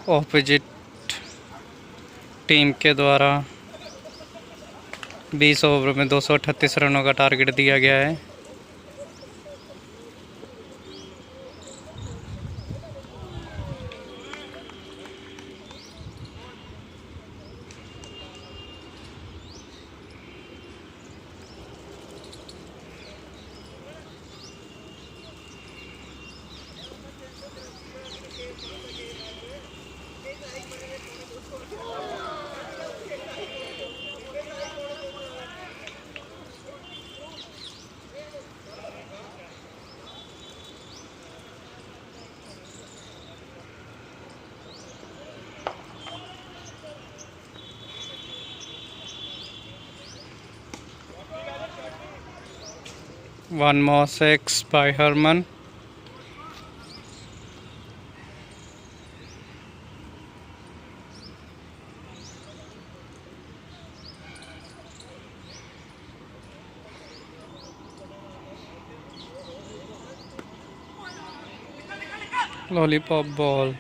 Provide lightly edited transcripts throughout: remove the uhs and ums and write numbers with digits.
Opposite team के द्वारा 20 over में 238 रनों का टारगेट दिया गया है। One more six by Herman. Lollipop ball,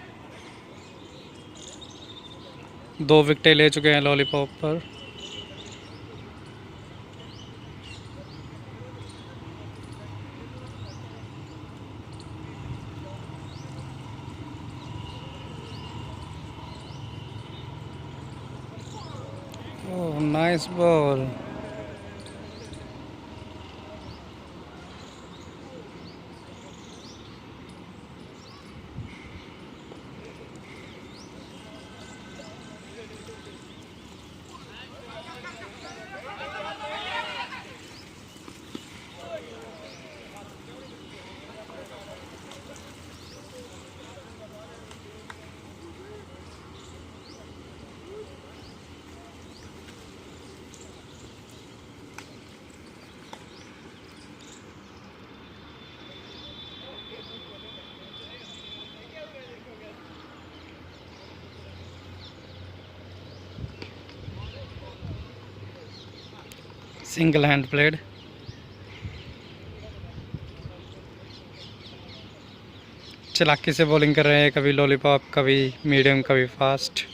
2 विकेटें ले चुके हैं लॉलीपॉप पर। Oh, nice ball. Single hand played. चालाकी से बॉलिंग कर रहे हैं, कभी लॉलीपॉप, कभी मीडियम, कभी फास्ट।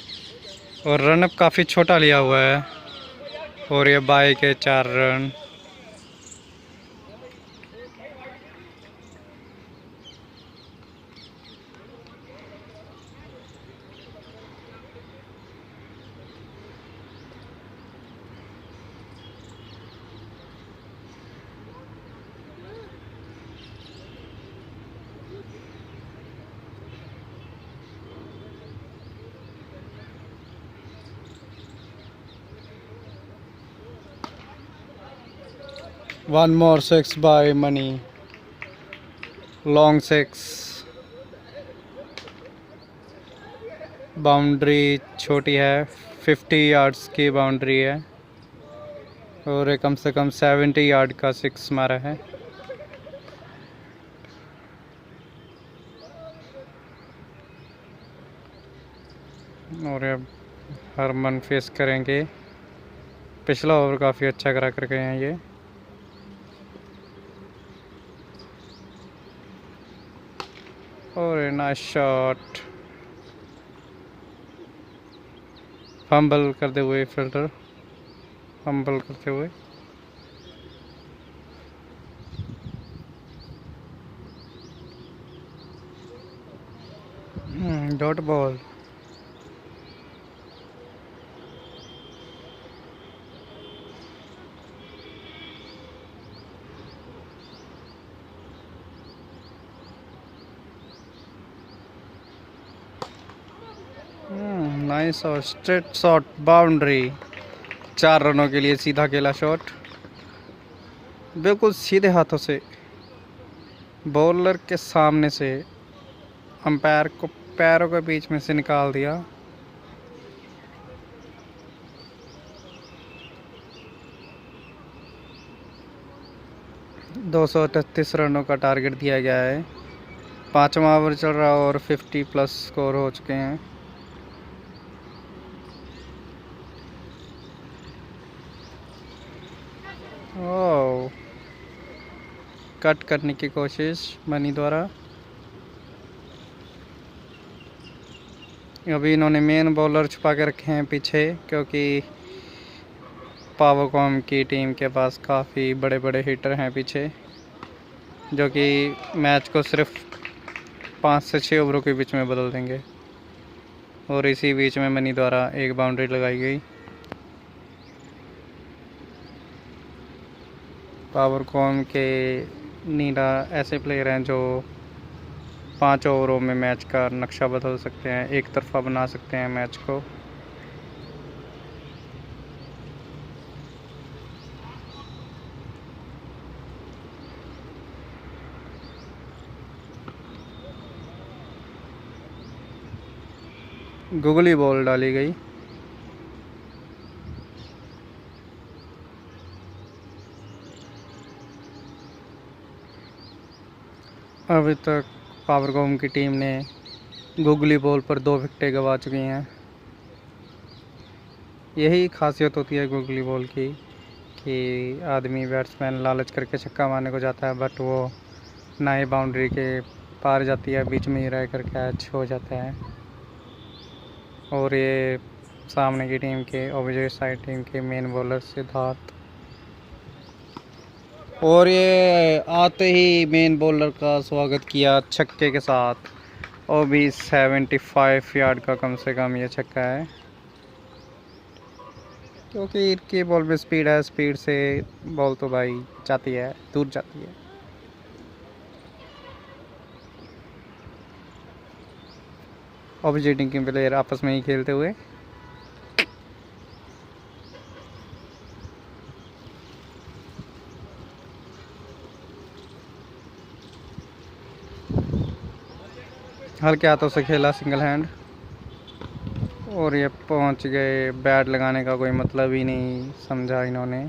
और रनअप काफ़ी छोटा लिया हुआ है और ये बाई के 4 run. One more 6 by Money. Long 6. Boundary छोटी है, 50 यार्ड्स की बाउंड्री है और कम से कम 70 यार्ड का 6 मारा है। और अब हरमन फेस करेंगे। पिछला ओवर काफ़ी अच्छा करा कर गए हैं ये। और नाइस शॉट। फंबल करते हुए फील्डर, फंबल करते हुए। Dot ball. नाइस और स्ट्रेट शॉट, बाउंड्री। 4 रनों के लिए सीधा खेला शॉट, बिल्कुल सीधे हाथों से बॉलर के सामने से अंपायर को पैरों के बीच में से निकाल दिया। दो 238 रनों का टारगेट दिया गया है। 5वां ओवर चल रहा और 50+ स्कोर हो चुके हैं। ओह, कट करने की कोशिश मनी द्वारा। अभी इन्होंने मेन बॉलर छुपा के रखे हैं पीछे, क्योंकि पावरकॉम की टीम के पास काफ़ी बड़े बड़े हिटर हैं पीछे, जो कि मैच को सिर्फ 5 से 6 ओवरों के बीच में बदल देंगे। और इसी बीच में मनी द्वारा एक बाउंड्री लगाई गई। पावरकॉम के नीला ऐसे प्लेयर हैं जो 5 ओवरों में मैच का नक्शा बदल सकते हैं, एक तरफा बना सकते हैं मैच को। गुगली बॉल डाली गई। अभी तक पावरकॉम की टीम ने गुगली बॉल पर 2 विकेटें गंवा चुकी हैं। यही खासियत होती है गुगली बॉल की कि आदमी बैट्समैन लालच करके छक्का मारने को जाता है, बट वो ना ही बाउंड्री के पार जाती है, बीच में ही रह कर कैच हो जाता है। और ये सामने की टीम के ऑपोजिट साइड टीम के मेन बॉलर सिद्धार्थ, और ये आते ही मेन बॉलर का स्वागत किया छक्के के साथ। और भी 75 यार्ड का कम से कम ये छक्का है, क्योंकि इनकी बॉल में स्पीड है। स्पीड से बॉल तो भाई जाती है, दूर जाती है। ऑपोजिट टीम के प्लेयर आपस में ही खेलते हुए। हल्के हाथों से खेला सिंगल हैंड, और ये पहुंच गए। बैट लगाने का कोई मतलब ही नहीं समझा इन्होंने।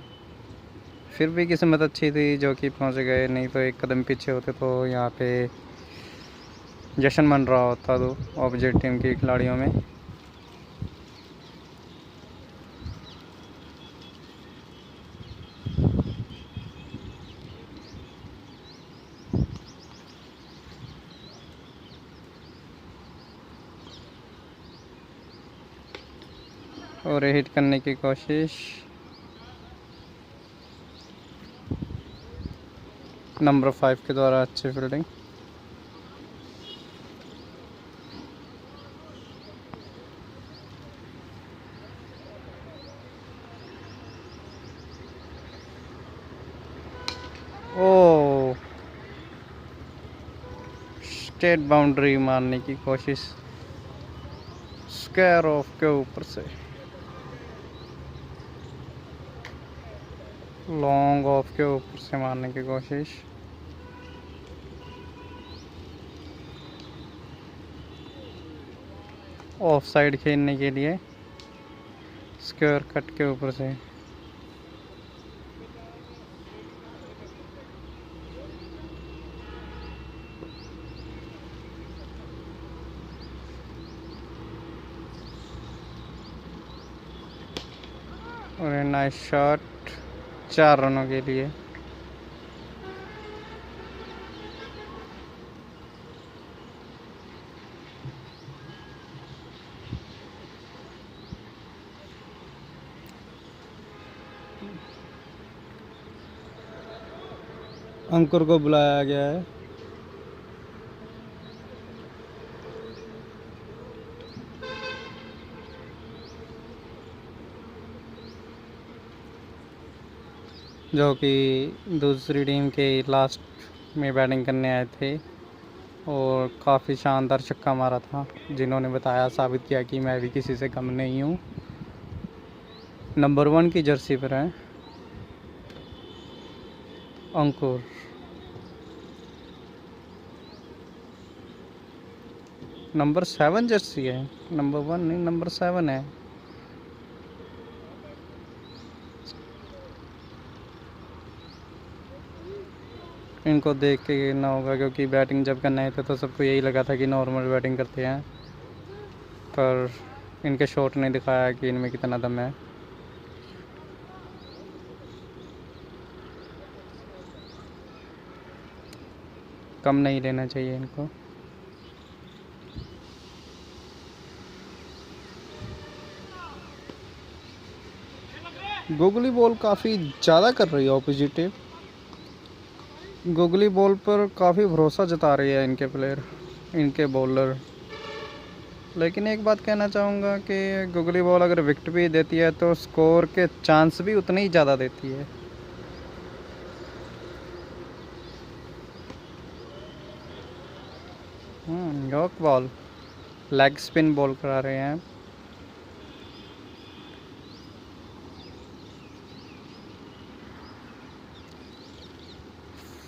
फिर भी किस्मत अच्छी थी जो कि पहुंच गए, नहीं तो एक कदम पीछे होते तो यहाँ पे जश्न मन रहा होता तो ऑपोजिट टीम के खिलाड़ियों में। और हिट करने की कोशिश, नंबर 5 के द्वारा अच्छी फील्डिंग। ओ, स्टेट बाउंड्री मारने की कोशिश स्क्वायर ऑफ के ऊपर से, लॉन्ग ऑफ के ऊपर से मारने की कोशिश। ऑफ साइड खेलने के लिए स्क्वायर कट के ऊपर से। और नाइस शॉट, 4 रनों के लिए। अंकुर को बुलाया गया है। जो कि दूसरी टीम के लास्ट में बैटिंग करने आए थे और काफ़ी शानदार छक्का मारा था, जिन्होंने बताया, साबित किया कि मैं भी किसी से कम नहीं हूँ। नंबर 1 की जर्सी पर है अंकुर। नंबर 7 जर्सी है, नंबर 1 नहीं, नंबर 7 है। इनको देख के ना होगा, क्योंकि बैटिंग जब करने आए थे तो सबको यही लगा था कि नॉर्मल बैटिंग करते हैं, पर इनके शॉट ने दिखाया कि इनमें कितना दम है। कम नहीं लेना चाहिए इनको। गुगली बॉल काफ़ी ज़्यादा कर रही है ऑपोजिट टीम। गुगली बॉल पर काफ़ी भरोसा जता रही है इनके प्लेयर, इनके बॉलर। लेकिन एक बात कहना चाहूँगा कि गुगली बॉल अगर विकेट भी देती है तो स्कोर के चांस भी उतने ही ज़्यादा देती है। York ball, leg spin ball करा रहे हैं।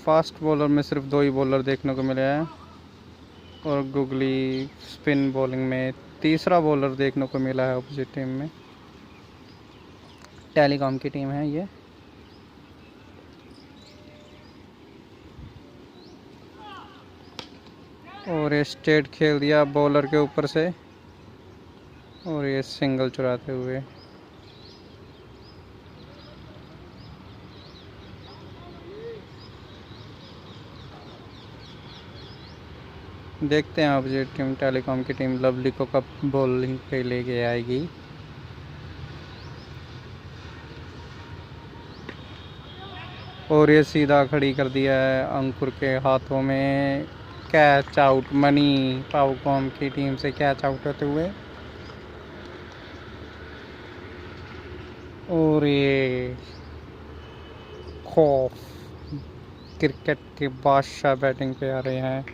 फास्ट बॉलर में सिर्फ 2 ही बॉलर देखने को मिले हैं और गुगली स्पिन बॉलिंग में तीसरा बॉलर देखने को मिला है अपोजिट टीम में। टेलीकॉम की टीम है ये। और ये स्ट्रेट खेल दिया बॉलर के ऊपर से और ये सिंगल चुराते हुए। देखते हैं अपोजिट टीम टेलीकॉम की टीम लवली को कब बॉलिंग पे लेके आएगी। और ये सीधा खड़ी कर दिया है अंकुर के हाथों में। कैच आउट, मनी पावकॉम की टीम से कैच आउट होते हुए। और ये खौफ क्रिकेट के बादशाह बैटिंग पे आ रहे हैं,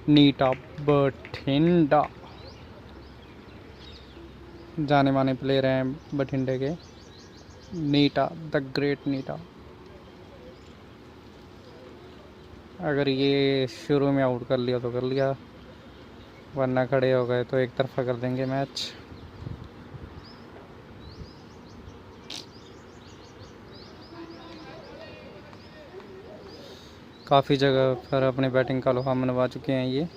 नीटा बठिंडा। जाने माने प्लेयर हैं बठिंडे के, नीटा द ग्रेट नीटा। अगर ये शुरू में आउट कर लिया तो कर लिया, वरना खड़े हो गए तो एक तरफा कर देंगे मैच। काफ़ी जगह पर अपने बैटिंग का लोहा मनवा चुके हैं ये।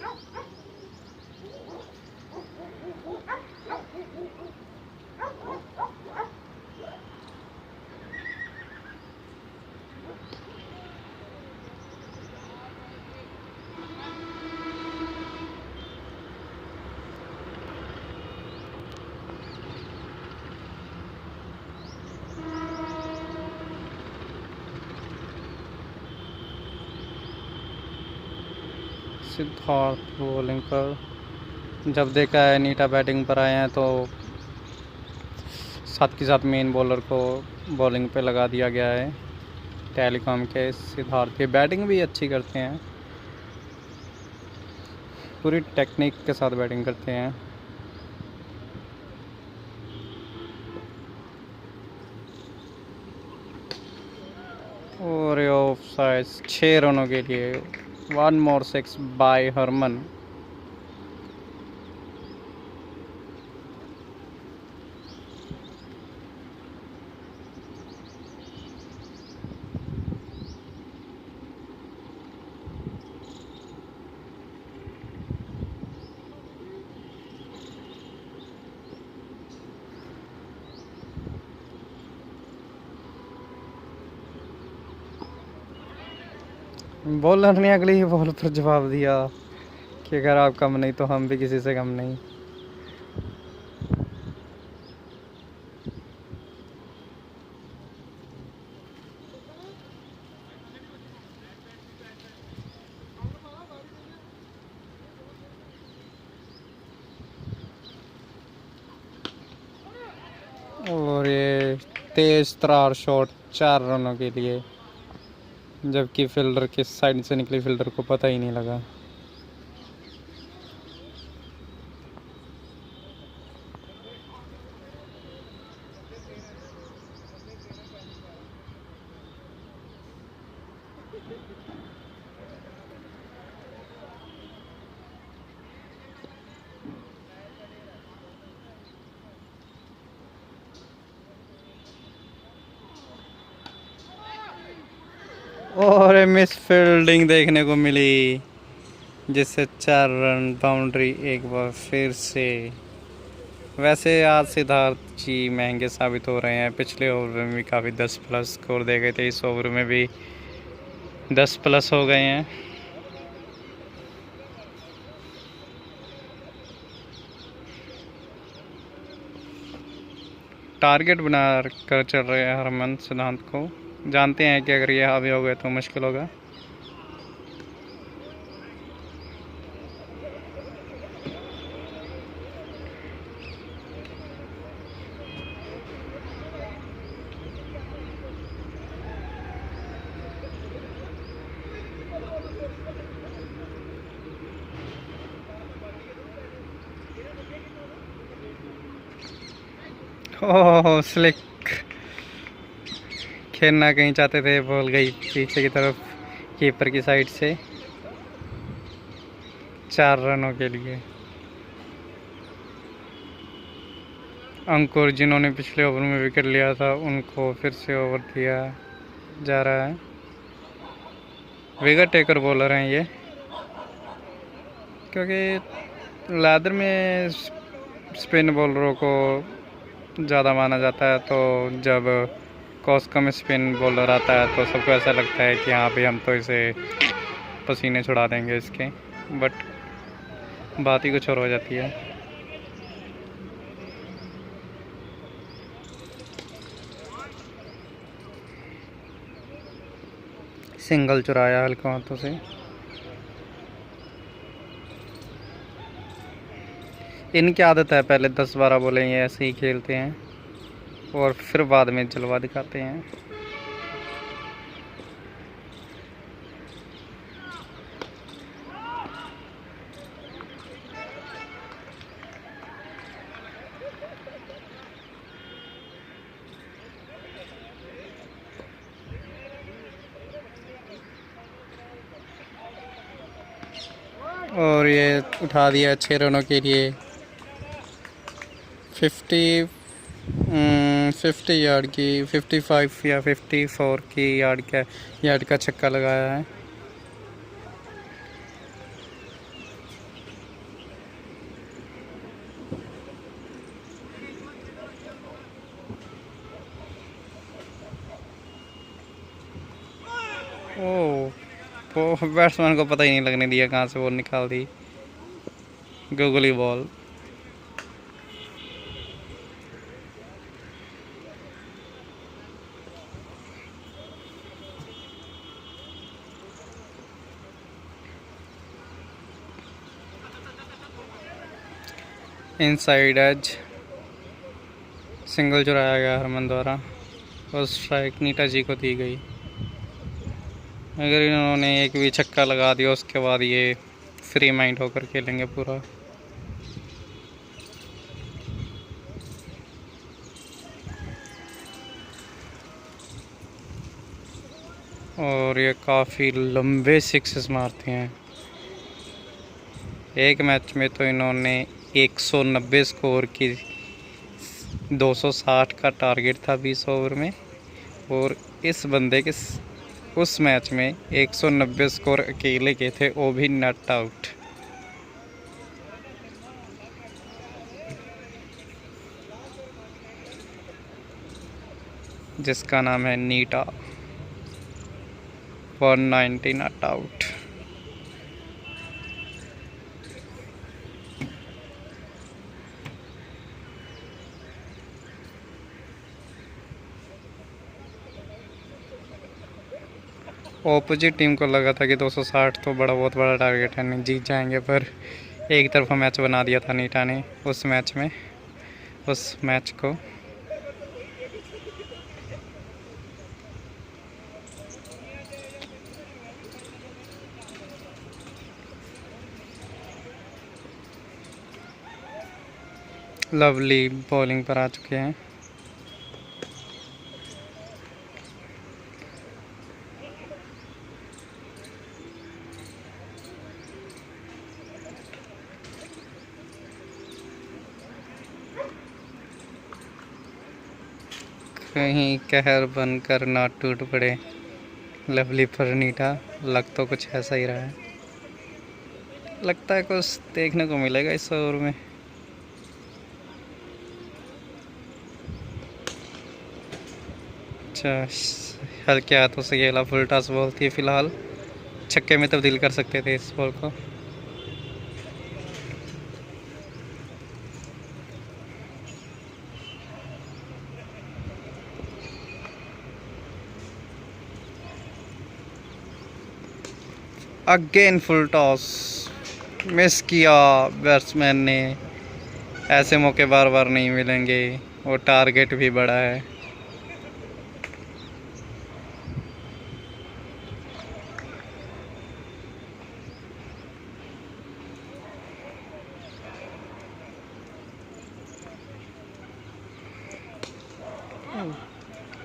सिद्धार्थ बॉलिंग पर। जब देखा है नीटा बैटिंग पर आए हैं तो साथ के साथ मेन बॉलर को बॉलिंग पे लगा दिया गया है। टेलीकॉम के सिद्धार्थ की बैटिंग भी अच्छी करते हैं, पूरी टेक्निक के साथ बैटिंग करते हैं। और ऑफ साइड 6 रनों के लिए 1 more 6 बाय हरमन। बॉलर ने अगली ही बॉल पर जवाब दिया कि अगर आप कम नहीं तो हम भी किसी से कम नहीं। और ये तेज तरार शॉट 4 रनों के लिए, जबकि फील्डर के साइड से निकली फील्डर को पता ही नहीं लगा। और मिस फील्डिंग देखने को मिली, जिससे 4 रन बाउंड्री एक बार फिर से। वैसे आज सिद्धार्थ जी महंगे साबित हो रहे हैं। पिछले ओवर में भी काफ़ी 10+ स्कोर दे गए थे, इस ओवर में भी 10+ हो गए हैं। टारगेट बना कर चल रहे हैं हरमन सिद्धांत को। जानते हैं कि अगर ये हावी हो गए तो मुश्किल होगा। ओह स्लिक, खेलना कहीं चाहते थे, बॉल गई पीछे की तरफ कीपर की साइड से। 4 रनों के लिए अंकुर, जिन्होंने पिछले ओवर में विकेट लिया था, उनको फिर से ओवर दिया जा रहा है। विकेट टेकर बॉलर हैं ये, क्योंकि लादर में स्पिन बॉलरों को ज़्यादा माना जाता है। तो जब कॉस्को में स्पिन बॉलर आता है तो सबको ऐसा लगता है कि हाँ भाई हम तो इसे पसीने छुड़ा देंगे इसके, बट बात ही कुछ और हो जाती है। सिंगल चुराया हल्के हाथों से। इनकी आदत है पहले 10-12 बॉलें ये ऐसे ही खेलते हैं और फिर बाद में जलवा दिखाते हैं। और ये उठा दिया 6 रनों के लिए। 50 यार्ड की, 55 या 54 की यार्ड का छक्का लगाया है। ओह, वो बैट्समैन को पता ही नहीं लगने दिया कहाँ से बॉल निकाल दी। Googly ball. Inside edge, single चुराया गया हरमन द्वारा और स्ट्राइक नीटा जी को दी गई। अगर इन्होंने एक भी छक्का लगा दिया उसके बाद ये फ्री माइंड होकर खेलेंगे पूरा। और ये काफ़ी लंबे सिक्सेस मारते हैं। एक मैच में तो इन्होंने 190 स्कोर की, 260 का टारगेट था 20 ओवर में, और इस बंदे के उस मैच में 190 स्कोर अकेले के थे, वो भी नॉट आउट। जिसका नाम है नीटा। 190 नॉट आउट। ऑपोजिट टीम को लगा था कि 260 तो बहुत बड़ा टारगेट है, नहीं जीत जाएंगे, पर एक तरफा मैच बना दिया था नीटा ने उस मैच को। लवली बॉलिंग पर आ चुके हैं। कहीं कहर बनकर ना टूट पड़े लवली पर नीटा। लग तो कुछ ऐसा ही रहा है। लगता है कुछ देखने को मिलेगा इस ओवर में। अच्छा, हल्के हाथों से खेला, फुल टॉस बॉल थी, फिलहाल छक्के में तब्दील कर सकते थे इस बॉल को। अगेन फुल टॉस, मिस किया बैट्समैन ने। ऐसे मौके बार बार नहीं मिलेंगे, वो टारगेट भी बड़ा है।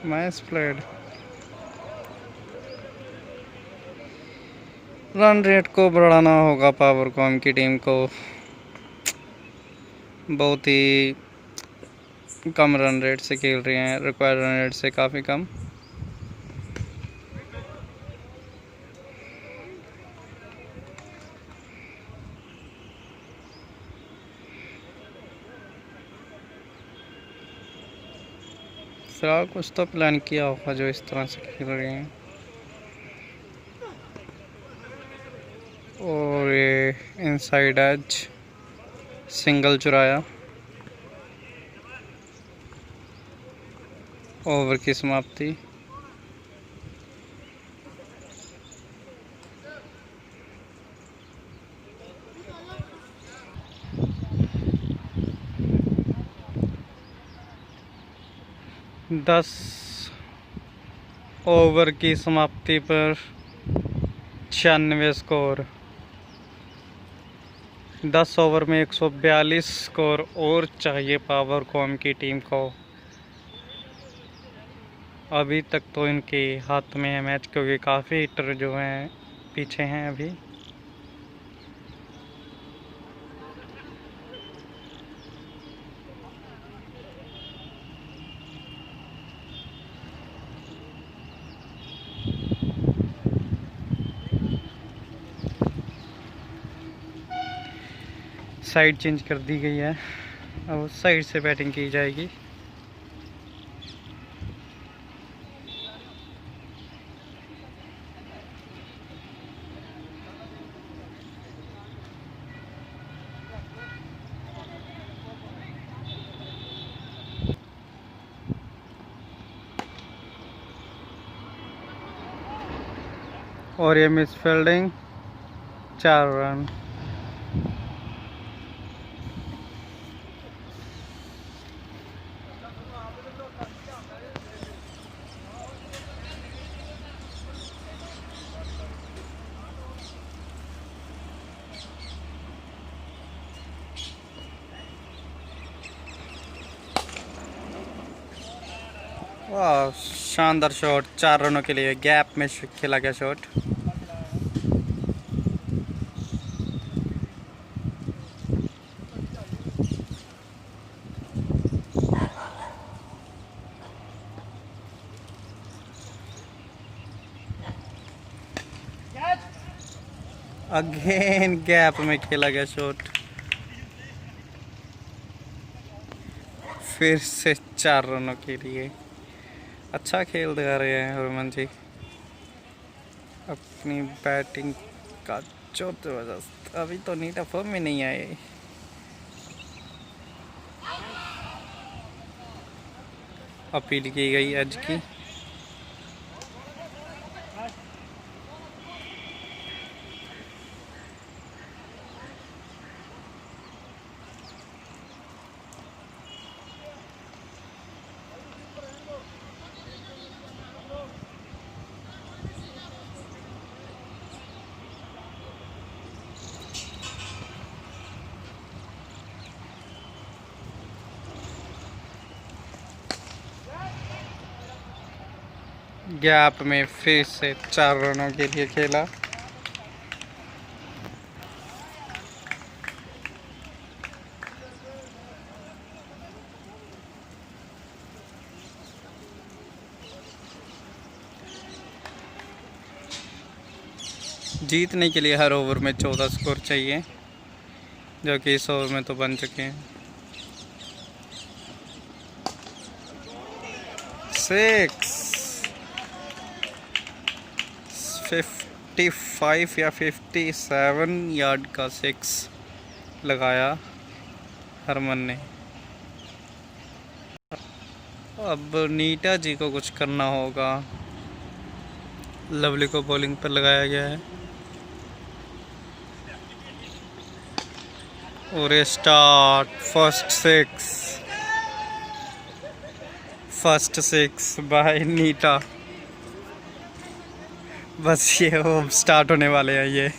Nice played. रन रेट को बढ़ाना होगा पावरकॉम की टीम को। बहुत ही कम रन रेट से खेल रहे हैं, रिक्वायर्ड रन रेट से काफ़ी कम। फिलहाल कुछ तो प्लान किया होगा जो इस तरह से खेल रहे हैं। और ये इनसाइड एज सिंगल चुराया। ओवर की समाप्ति। दस ओवर की समाप्ति पर 96 स्कोर। 10 ओवर में 142 स्कोर और चाहिए पावरकॉम की टीम को। अभी तक तो इनके हाथ में है मैच, क्योंकि काफ़ी हिटर जो हैं पीछे हैं अभी। साइड चेंज कर दी गई है, अब साइड से बैटिंग की जाएगी। और ये मिस फील्डिंग, 4 रन। वाह, शानदार शॉट, 4 रनों के लिए गैप में खेला गया शॉट। अगेन गैप में खेला गया शॉट। फिर से 4 रनों के लिए। अच्छा खेल दिखा रहे हैं हरमन जी अपनी बैटिंग का जो जबरदस्त। अभी तो नीट फॉर्म में नहीं आए। अपील की गई एज की। गैप में फिर से 4 रनों के लिए खेला। जीतने के लिए हर ओवर में 14 स्कोर चाहिए, जो कि इस ओवर में तो बन चुके हैं। 55 या 57 यार्ड का 6 लगाया हरमन ने। अब नीटा जी को कुछ करना होगा। लवली को बॉलिंग पर लगाया गया है। और स्टार्ट फर्स्ट सिक्स बाय नीटा। बस ये वो स्टार्ट होने वाले हैं ये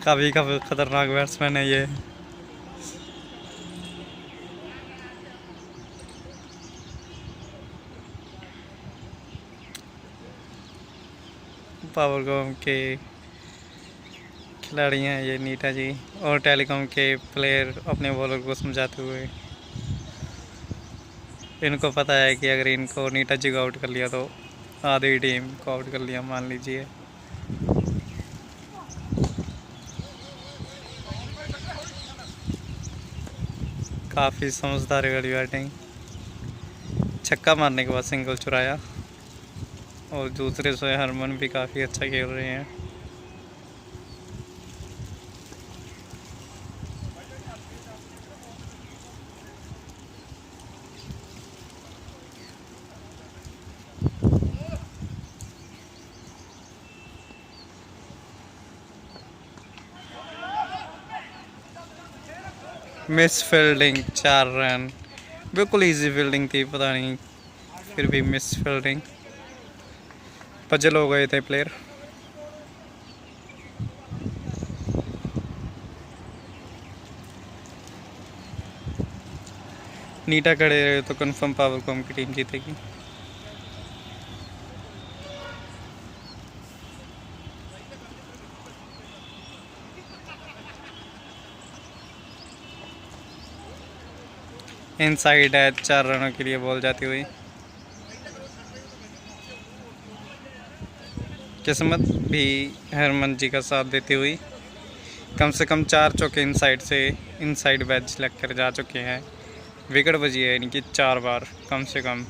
काफ़ी खतरनाक बैट्समैन है ये। पावरकॉम के खिलाड़ी हैं ये नीटा जी, और टेलीकॉम के प्लेयर अपने बॉलर को समझाते हुए। इनको पता है कि अगर इनको नीटा जी को आउट कर लिया तो आधी टीम को आउट कर लिया मान लीजिए। काफ़ी समझदारी वाली बैटिंग। छक्का मारने के बाद सिंगल चुराया, और दूसरे से हरमन भी काफ़ी अच्छा खेल रहे हैं। मिस फील्डिंग 4 रन, बिल्कुल इजी फील्डिंग थी, पता नहीं फिर भी मिस फील्डिंग। पजल हो गए थे प्लेयर। नीटा खड़े रहे तो कंफर्म पावरकॉम की टीम जीतेगी। इनसाइड है, 4 रनों के लिए बॉल जाती हुई। किस्मत भी हरमन जी का साथ देती हुई कम से कम 4 चौके इनसाइड बैच लग कर जा चुके हैं। विकेट बजी है इनकी 4 बार कम से कम।